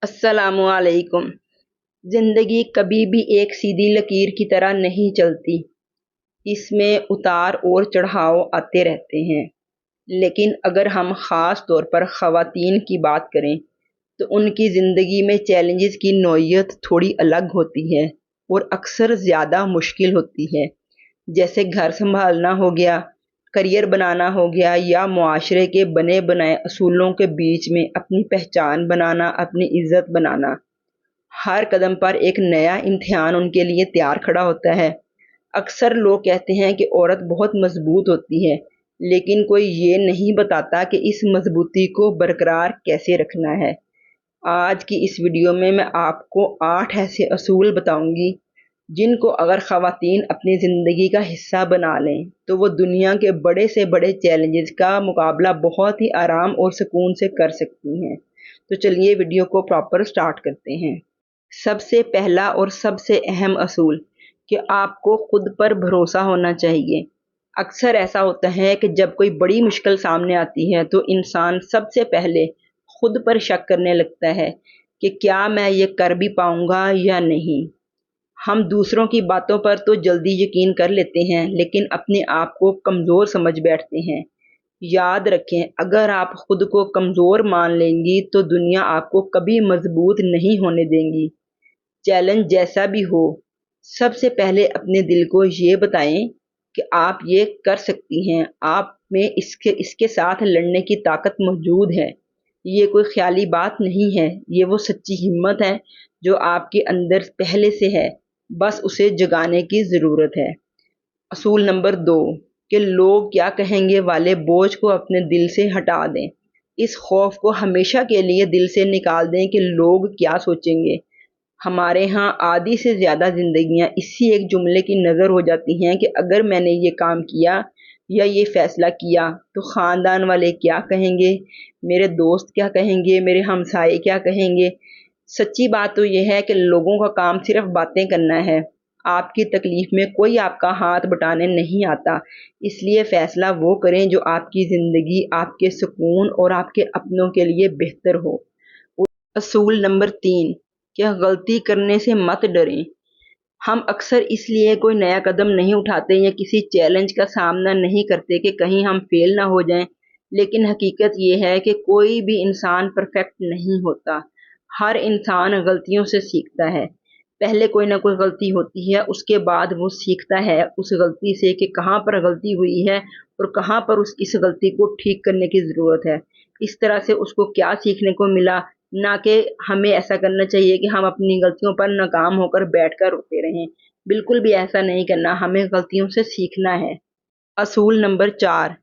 अस्सलामु अलैकुम। जिंदगी कभी भी एक सीधी लकीर की तरह नहीं चलती। इसमें उतार और चढ़ाव आते रहते हैं। लेकिन अगर हम ख़ास तौर पर ख़वातीन की बात करें तो उनकी ज़िंदगी में चैलेंजेस की नौइयत थोड़ी अलग होती है और अक्सर ज़्यादा मुश्किल होती है। जैसे घर संभालना हो गया, करियर बनाना हो गया या मुआशरे के बने बनाए असूलों के बीच में अपनी पहचान बनाना, अपनी इज्जत बनाना। हर कदम पर एक नया इम्तिहान उनके लिए तैयार खड़ा होता है। अक्सर लोग कहते हैं कि औरत बहुत मजबूत होती है, लेकिन कोई ये नहीं बताता कि इस मजबूती को बरकरार कैसे रखना है। आज की इस वीडियो में मैं आपको 8 ऐसे असूल बताऊंगी जिनको अगर ख़वातीन अपनी ज़िंदगी का हिस्सा बना लें तो वो दुनिया के बड़े से बड़े चैलेंजेस का मुकाबला बहुत ही आराम और सुकून से कर सकती हैं। तो चलिए वीडियो को प्रॉपर स्टार्ट करते हैं। सबसे पहला और सबसे अहम असूल कि आपको खुद पर भरोसा होना चाहिए। अक्सर ऐसा होता है कि जब कोई बड़ी मुश्किल सामने आती है तो इंसान सबसे पहले खुद पर शक करने लगता है कि क्या मैं ये कर भी पाऊंगा या नहीं। हम दूसरों की बातों पर तो जल्दी यकीन कर लेते हैं, लेकिन अपने आप को कमज़ोर समझ बैठते हैं। याद रखें, अगर आप खुद को कमज़ोर मान लेंगी तो दुनिया आपको कभी मजबूत नहीं होने देगी। चैलेंज जैसा भी हो, सबसे पहले अपने दिल को ये बताएं कि आप ये कर सकती हैं। आप में इसके साथ लड़ने की ताकत मौजूद है। ये कोई ख्याली बात नहीं है, ये वो सच्ची हिम्मत है जो आपके अंदर पहले से है, बस उसे जगाने की ज़रूरत है। असूल नंबर 2 कि लोग क्या कहेंगे वाले बोझ को अपने दिल से हटा दें। इस खौफ को हमेशा के लिए दिल से निकाल दें कि लोग क्या सोचेंगे। हमारे यहाँ आधी से ज़्यादा ज़िंदगियाँ इसी एक जुमले की नज़र हो जाती हैं कि अगर मैंने ये काम किया या ये फ़ैसला किया तो ख़ानदान वाले क्या कहेंगे, मेरे दोस्त क्या कहेंगे, मेरे हमसाये क्या कहेंगे। सच्ची बात तो ये है कि लोगों का काम सिर्फ बातें करना है। आपकी तकलीफ़ में कोई आपका हाथ बटाने नहीं आता। इसलिए फ़ैसला वो करें जो आपकी ज़िंदगी, आपके सुकून और आपके अपनों के लिए बेहतर हो। असूल नंबर 3 क्या गलती करने से मत डरें। हम अक्सर इसलिए कोई नया कदम नहीं उठाते या किसी चैलेंज का सामना नहीं करते कि कहीं हम फेल ना हो जाएं। लेकिन हकीकत ये है कि कोई भी इंसान परफेक्ट नहीं होता। हर इंसान गलतियों से सीखता है। पहले कोई ना कोई गलती होती है, उसके बाद वो सीखता है उस गलती से कि कहाँ पर गलती हुई है और कहाँ पर इस गलती को ठीक करने की ज़रूरत है। इस तरह से उसको क्या सीखने को मिला, ना कि हमें ऐसा करना चाहिए कि हम अपनी गलतियों पर नाकाम होकर बैठकर रोते रहें। बिल्कुल भी ऐसा नहीं करना, हमें गलतियों से सीखना है। असूल नंबर 4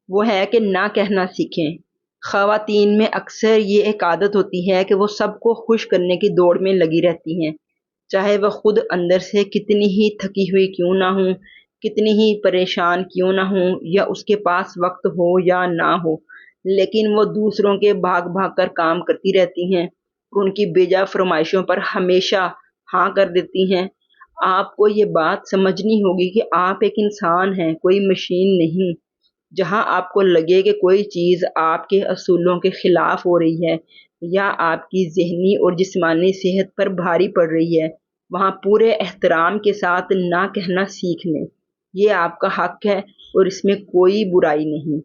वो है कि ना कहना सीखें। ख़वातीन में अक्सर ये एक आदत होती है कि वो सबको खुश करने की दौड़ में लगी रहती हैं, चाहे वह खुद अंदर से कितनी ही थकी हुई क्यों ना हो, कितनी ही परेशान क्यों ना हो या उसके पास वक्त हो या ना हो। लेकिन वो दूसरों के भाग भाग कर काम करती रहती हैं और उनकी बेजा फरमाइशों पर हमेशा हाँ कर देती हैं। आपको ये बात समझनी होगी कि आप एक इंसान हैं, कोई मशीन नहीं। जहाँ आपको लगे कि कोई चीज़ आपके असूलों के खिलाफ हो रही है या आपकी ज़हनी और जिस्मानी सेहत पर भारी पड़ रही है, वहाँ पूरे एहतराम के साथ ना कहना सीख लें। ये आपका हक है और इसमें कोई बुराई नहीं।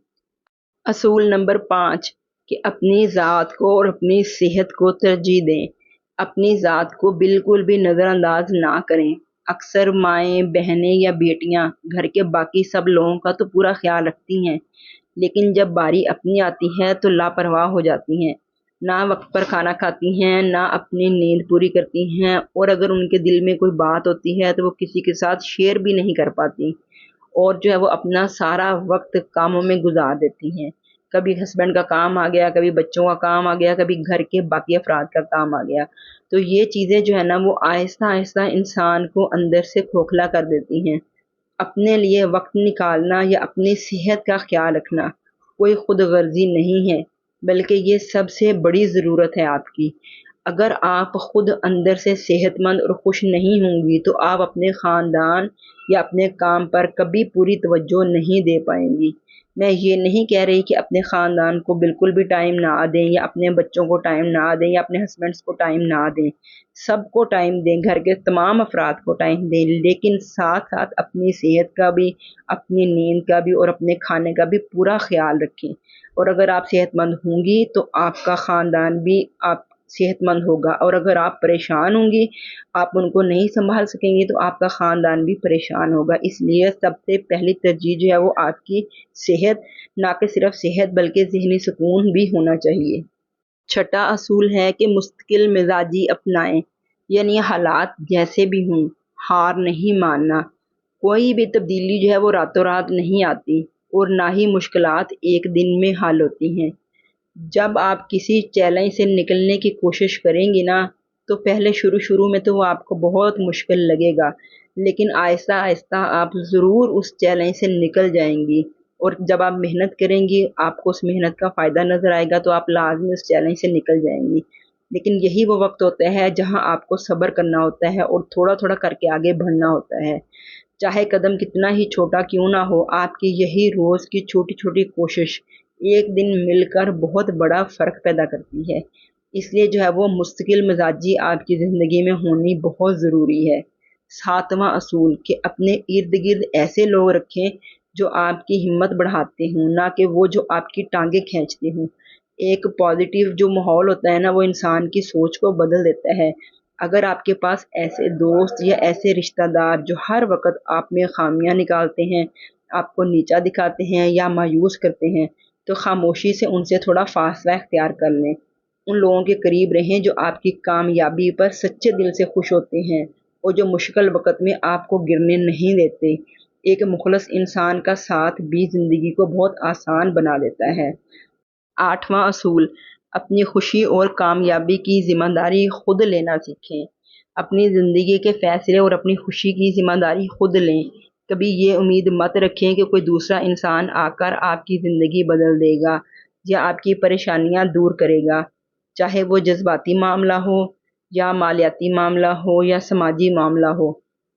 असूल नंबर 5 कि अपनी ज़ात को और अपनी सेहत को तरजीह दें। अपनी ज़ात को बिल्कुल भी नज़रअंदाज ना करें। अक्सर माएँ, बहनें या बेटियाँ घर के बाकी सब लोगों का तो पूरा ख्याल रखती हैं, लेकिन जब बारी अपनी आती है तो लापरवाह हो जाती हैं। ना वक्त पर खाना खाती हैं, ना अपनी नींद पूरी करती हैं और अगर उनके दिल में कोई बात होती है तो वो किसी के साथ शेयर भी नहीं कर पाती और जो है वो अपना सारा वक्त कामों में गुजार देती हैं। कभी हस्बैंड का काम आ गया, कभी बच्चों का काम आ गया, कभी घर के बाकी अफराद का काम आ गया। तो ये चीज़ें जो है ना वो आहिस्ता आहिस्ता इंसान को अंदर से खोखला कर देती हैं। अपने लिए वक्त निकालना या अपनी सेहत का ख्याल रखना कोई खुद गर्जी नहीं है, बल्कि ये सबसे बड़ी ज़रूरत है आपकी। अगर आप खुद अंदर से सेहतमंद और खुश नहीं होंगी तो आप अपने ख़ानदान या अपने काम पर कभी पूरी तवज्जो नहीं दे पाएंगी। میں یہ نہیں کہہ رہی کہ اپنے خاندان کو بالکل بھی ٹائم نہ دیں یا اپنے بچوں کو ٹائم نہ دیں یا اپنے ہسبینڈس کو ٹائم نہ دیں، سب کو ٹائم دیں، گھر کے تمام افراد کو ٹائم دیں، لیکن ساتھ ساتھ اپنی صحت کا بھی، اپنی نیند کا بھی اور اپنے کھانے کا بھی پورا خیال رکھیں۔ اور اگر آپ صحت مند ہوں گی تو آپ کا خاندان بھی آپ صحت مند ہوگا، اور اگر آپ پریشان ہوں گی، آپ ان کو نہیں سنبھال سکیں گے، تو آپ کا خاندان بھی پریشان ہوگا۔ اس لیے سب سے پہلی ترجیح جو ہے وہ آپ کی صحت، نہ کہ صرف صحت بلکہ ذہنی سکون بھی ہونا چاہیے۔ چھٹا اصول ہے کہ مستقل مزاجی اپنائیں، یعنی حالات جیسے بھی ہوں ہار نہیں ماننا۔ کوئی بھی تبدیلی جو ہے وہ راتوں رات نہیں آتی، اور نہ ہی مشکلات ایک دن میں حل ہوتی ہیں۔ جب آپ کسی چیلنج سے نکلنے کی کوشش کریں گی نا، تو پہلے شروع میں تو وہ آپ کو بہت مشکل لگے گا، لیکن آہستہ آہستہ آپ ضرور اس چیلنج سے نکل جائیں گی، اور جب آپ محنت کریں گی آپ کو اس محنت کا فائدہ نظر آئے گا، تو آپ لازمی اس چیلنج سے نکل جائیں گی۔ لیکن یہی وہ وقت ہوتا ہے جہاں آپ کو صبر کرنا ہوتا ہے اور تھوڑا تھوڑا کر کے آگے بڑھنا ہوتا ہے۔ چاہے قدم کتنا ہی چھوٹا کیوں نہ ہو، آپ کی یہی روز کی چھوٹی چھوٹی کوشش ایک دن مل کر بہت بڑا فرق پیدا کرتی ہے۔ اس لیے جو ہے وہ مستقل مزاجی آپ کی زندگی میں ہونی بہت ضروری ہے۔ ساتواں اصول کہ اپنے ارد گرد ایسے لوگ رکھیں جو آپ کی ہمت بڑھاتے ہوں، نہ کہ وہ جو آپ کی ٹانگیں کھینچتے ہوں۔ ایک پازیٹیو جو ماحول ہوتا ہے نا، وہ انسان کی سوچ کو بدل دیتا ہے۔ اگر آپ کے پاس ایسے دوست یا ایسے رشتہ دار جو ہر وقت آپ میں خامیاں نکالتے ہیں، آپ کو نیچا دکھاتے ہیں یا مایوس کرتے ہیں، تو خاموشی سے ان سے تھوڑا فاصلہ اختیار کر لیں۔ ان لوگوں کے قریب رہیں جو آپ کی کامیابی پر سچے دل سے خوش ہوتے ہیں اور جو مشکل وقت میں آپ کو گرنے نہیں دیتے۔ ایک مخلص انسان کا ساتھ بھی زندگی کو بہت آسان بنا دیتا ہے۔ آٹھواں اصول، اپنی خوشی اور کامیابی کی ذمہ داری خود لینا سیکھیں۔ اپنی زندگی کے فیصلے اور اپنی خوشی کی ذمہ داری خود لیں۔ کبھی یہ امید مت رکھیں کہ کوئی دوسرا انسان آ کر آپ کی زندگی بدل دے گا یا آپ کی پریشانیاں دور کرے گا، چاہے وہ جذباتی معاملہ ہو یا مالیاتی معاملہ ہو یا سماجی معاملہ ہو۔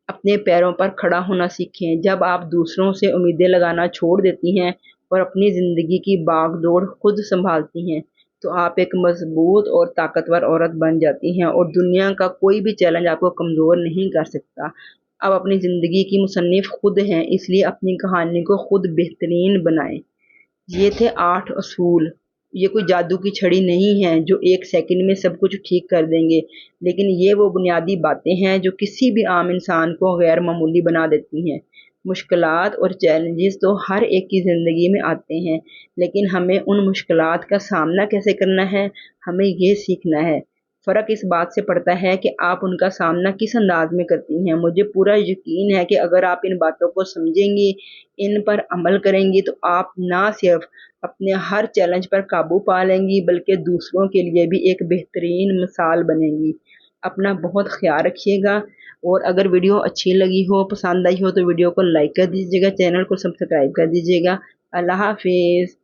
اپنے پیروں پر کھڑا ہونا سیکھیں۔ جب آپ دوسروں سے امیدیں لگانا چھوڑ دیتی ہیں اور اپنی زندگی کی باغ دوڑ خود سنبھالتی ہیں، تو آپ ایک مضبوط اور طاقتور عورت بن جاتی ہیں، اور دنیا کا کوئی بھی چیلنج آپ کو کمزور نہیں کر سکتا۔ آپ اپنی زندگی کی مصنف خود ہیں، اس لیے اپنی کہانی کو خود بہترین بنائیں۔ یہ تھے 8 اصول۔ یہ کوئی جادو کی چھڑی نہیں ہے جو ایک سیکنڈ میں سب کچھ ٹھیک کر دیں گے، لیکن یہ وہ بنیادی باتیں ہیں جو کسی بھی عام انسان کو غیر معمولی بنا دیتی ہیں۔ مشکلات اور چیلنجز تو ہر ایک کی زندگی میں آتے ہیں، لیکن ہمیں ان مشکلات کا سامنا کیسے کرنا ہے، ہمیں یہ سیکھنا ہے۔ فرق اس بات سے پڑتا ہے کہ آپ ان کا سامنا کس انداز میں کرتی ہیں۔ مجھے پورا یقین ہے کہ اگر آپ ان باتوں کو سمجھیں گی، ان پر عمل کریں گی، تو آپ نہ صرف اپنے ہر چیلنج پر قابو پا لیں گی بلکہ دوسروں کے لیے بھی ایک بہترین مثال بنیں گی۔ اپنا بہت خیال رکھیے گا، اور اگر ویڈیو اچھی لگی ہو، پسند آئی ہو، تو ویڈیو کو لائک کر دیجیے گا، چینل کو سبسکرائب کر دیجیے گا۔ اللہ حافظ۔